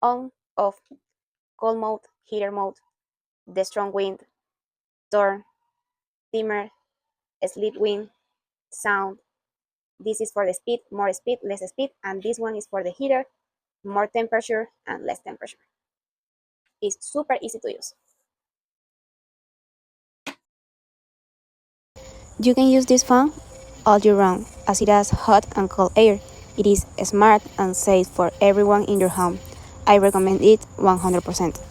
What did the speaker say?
on, off, cold mode, heater mode, the strong wind, turn, dimmer, sleep wind, sound. This is for the speed, more speed, less speed, and this one is for the heater, more temperature and less temperature. It's super easy to use. You can use this fan all year round as it has hot and cold air. It is smart and safe for everyone in your home. I recommend it 100%.